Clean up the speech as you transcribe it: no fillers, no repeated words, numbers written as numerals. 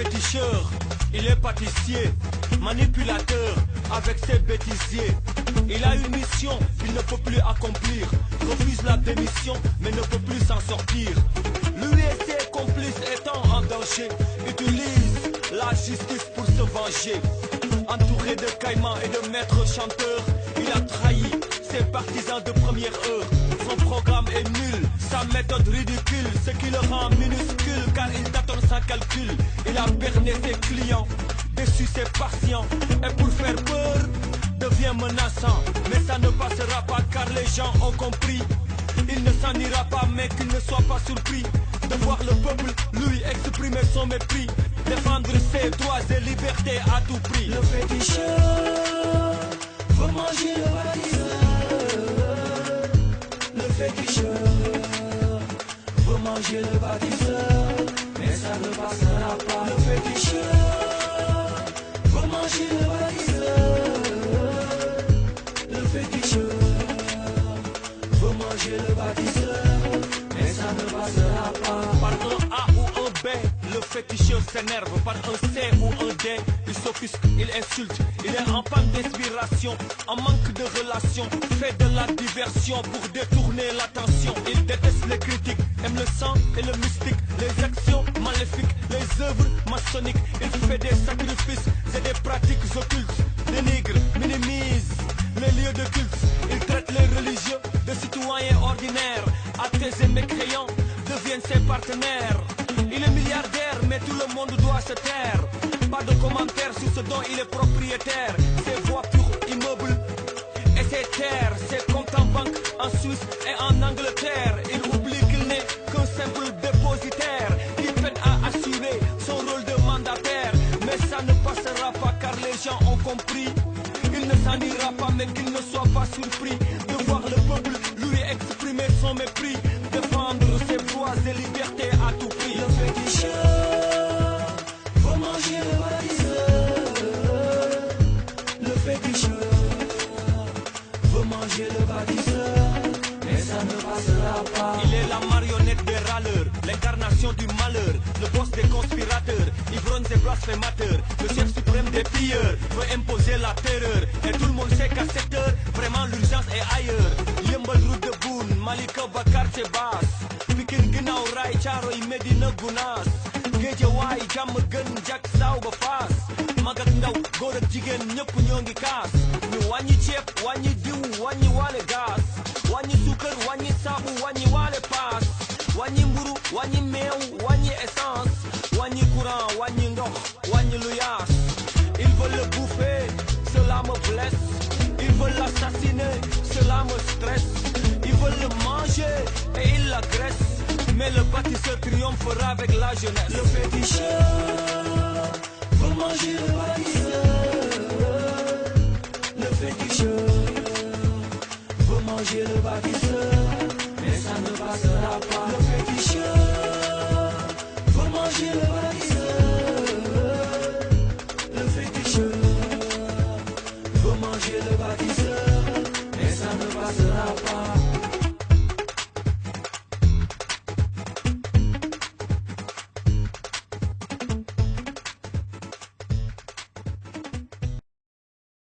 féticheur, il est pâtissier, manipulateur avec ses bêtisiers. Il a une mission qu'il ne peut plus accomplir, refuse la démission mais ne peut plus s'en sortir. Lui et ses complices étant en danger, utilisent la justice pour se venger. Entouré de caïmans et de maîtres chanteurs, il a trahi ses partisans de première heure. Son programme est nul, sa méthode ridicule, ce qui le rend minuscule car il tâtonne sans calcul. Il a berné ses clients, déçu ses patients, et pour faire peur devient menaçant. Mais ça ne passera pas car les gens ont compris. Il ne s'en ira pas mais qu'il ne soit pas surpris de voir le peuple lui exprimer son mépris, défendre ses droits et libertés à tout prix. Le féticheur veut manger le bâtisseur. Le féticheur veut manger le bâtisseur, mais ça ne passera pas. Le féticheur veut manger le bâtisseur. Le féticheur veut manger le bâtisseur, mais ça ne passera pas. Par un A ou un B, le féticheur s'énerve. Par un C ou un D, il s'offusque, il insulte. Il est en panne d'inspiration, en manque de relation, fait de la diversion pour détourner l'attention. Il déteste les critiques, aime le sang et le mystique, les actions maléfiques, les œuvres maçonniques. Il fait des sacrifices et des pratiques occultes, dénigre, minimise les lieux de culte. Il traite les religieux de citoyens ordinaires, athées et mécréants deviennent ses partenaires. Il est milliardaire mais tout le monde doit se taire. Pas de commentaires sur ce dont il est propriétaire. Ses voitures, immeubles et ses terres, ses comptes en banque en Suisse et en Angleterre. Il oublie qu'il n'est qu'un simple dépositaire qui peine à assurer son rôle de mandataire. Mais ça ne passera pas car les gens ont compris. Il ne s'en ira pas mais qu'il ne soit pas surpris de voir le peuple lui exprimer son mépris, défendre ses droits et libertés à tout prix. Le féticheur veut manger le bâtisseur. Le féticheur veut manger le bâtisseur, mais ça ne passera pas. Il est la marionnette des râleurs, l'incarnation du malheur, le boss des conspirateurs, ivrognes et blasphémateurs, le chef suprême des pilleurs, veut imposer la terreur. Et tout le monde sait qu'à cette heure, vraiment l'urgence est ailleurs. Yembal route de Boune, Malika Bakar Bass, Pikine Guinaw Rail, Thiaroye Médina Gounass, Guédiawaye Diamaguène Jak Sao ba Fass. Mag ak ndaw góor ak jigéen ñëpp ñoo ngi kaas. Ñu wàññi ceeb wàññi diw wàññi waale gaas, wàññi suukar wàññi saabu wàññi waale paas, wàññi mburu wàññi meew wàññi essence, wàññi courant wàññi ndox wàññi lu yaas. Ils veulent le bouffer, cela me blesse. Ils veulent l'assassiner, cela me stresse. Ils veulent le manger et ils l'agressent. Mais le bâtisseur triomphera avec la jeunesse. Le féticheur veut manger le bâtisseur. Le féticheur veut manger le bâtisseur, mais ça ne passera pas. Le féticheur veut manger le bâtisseur. Le féticheur veut manger le bâtisseur, mais ça ne passera pas.